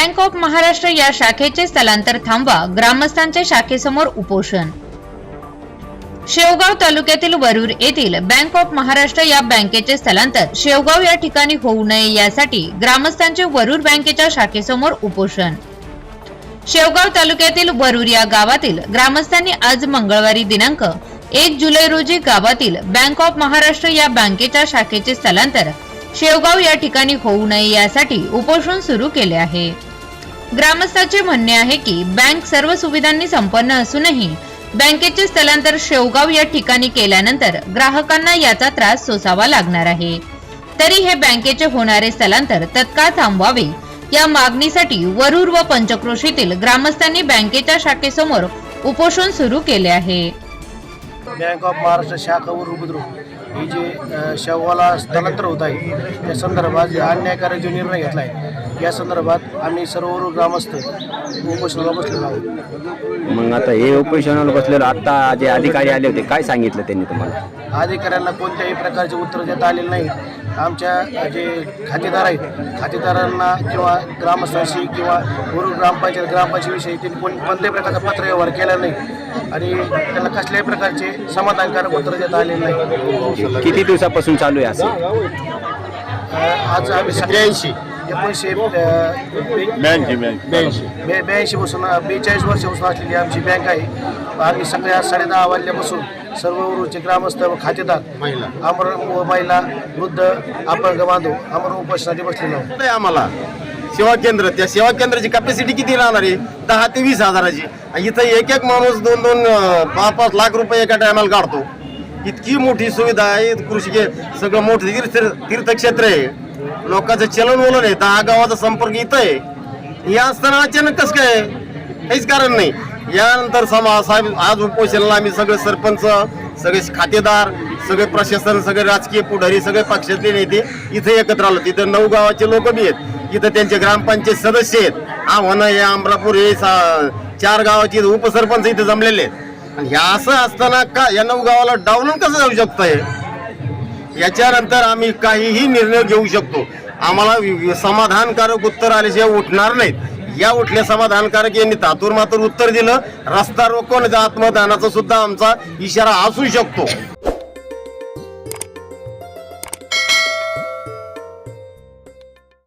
Bank of Maharashtra या शाखेचे स्थलांतर थांबवा, ग्रामस्थांचे शाखेसमोर उपोषण। शेवगाव तालुक्यातील वरूर येथील बँक ऑफ महाराष्ट्र या बँकेचे स्थलांतर शेवगाव या ठिकाणी होऊ नये यासाठी ग्रामस्थांचे वरूर बँकेच्या शाखेसमोर उपोषण। शेवगाव तालुक्यातील वरूर या गावातील ग्रामस्थांनी आज मंगळवारी दिनांक 1 जुलै रोजी गावातील बँक ऑफ महाराष्ट्र या बँकेच्या शाखेचे स्थलांतर शेवगाव या ठिकाणी होऊ नये यासाठी उपोषण सुरू केले आहे। ग्रामस्थांचे म्हणणे आहे की बँक सर्व सुविधांनी संपन्न असूनही बँकेचे स्थलांतर शेवगाव या ठिकाणी केल्यानंतर ग्राहकांना याचा त्रास सोसावा लागणार आहे। तरी हे बँकेचे होणारे स्थलांतर तत्काळ थांबवावे या मागणीसाठी वरूर व पंचक्रोशीतील ग्रामस्थांनी बँकेच्या शाखेसमोर उपोषण सुरू केले आहे। बँक ऑफ महाराष्ट्र शाखा वरूर बुद्रुक ही जे शेवगावला स्थलांतर होत आहे त्या संदर्भात जे अन्यायकारक जो निर्णय घेतला आहे या संदर्भात आम्ही सर्व वरूर ग्रामस्थ उपोषणाला बसलेलो आहोत। मग आता हे उपोषणाला बसलेलं आता जे अधिकारी आले होते काय सांगितलं त्यांनी तुम्हाला? अधिकाऱ्यांना कोणत्याही प्रकारचे उत्तर देता आलेले नाही। आमच्या जे खातेदार आहेत खातेदारांना किंवा ग्रामस्थांशी किंवा वरूर ग्रामपंचायतीविषयी त्यांनी कोणत्याही प्रकारचा पत्रव्यवहार केला नाही आणि त्यांना कसल्याही प्रकारचे समाधानकारक उत्तर देता आलेले नाही। किती दिवसापासून चालू आहे असं? आज आम्ही 1982 पासून 42 वर्षापासून असलेली आमची बँक आहे। आम्ही सगळ्या 10:30 वाजल्यापासून सर्व वरूरचे ग्रामस्थ व खातेदार महिला वृद्ध अपंग बांधव आमरण उपोषणासाठी बसलेलो आहोत। आम्हाला सेवा केंद्र त्या सेवा केंद्राची कॅपॅसिटी किती राहणार आहे? 10 ते 20 हजाराची। इथं एक माणूस 2-2 5-5 लाख रुपये एका टायमाला काढतो। इतकी मोठी सुविधा आहे। कृषी सगळं मोठं तीर्थक्षेत्र आहे, लोकांचं चलनवलन आहे, 10 गावाचा संपर्क इथं आहे। या असताना अचानक कसं काय? काहीच कारण नाही। यानंतर साहेब आज उपोषणाला आम्ही सगळे सरपंच सगळे खातेदार सगळे प्रशासन सगळे राजकीय पुढारी सगळे पक्षातले नेते इथे एकत्र आलो। तिथं 9 गावाचे लोक बी आहेत, इथं त्यांचे ग्रामपंचायत सदस्य आहेत, आव्हानं हे अमरापूर हे 4 गावाचे उपसरपंच इथे जमलेले आहेत। आणि ह्या असं असताना का या 9 गावाला डावलून कसं जाऊ शकतंय? याच्यानंतर आम्ही काहीही निर्णय घेऊ शकतो। आम्हाला समाधानकारक उत्तर आल्याशिवाय उठणार नाहीत। या उठल्या समाधानकारक यांनी तातूर मातूर उत्तर दिलं। रस्ता रोको आणि आत्मदानाचा सुद्धा आमचा इशारा असू शकतो।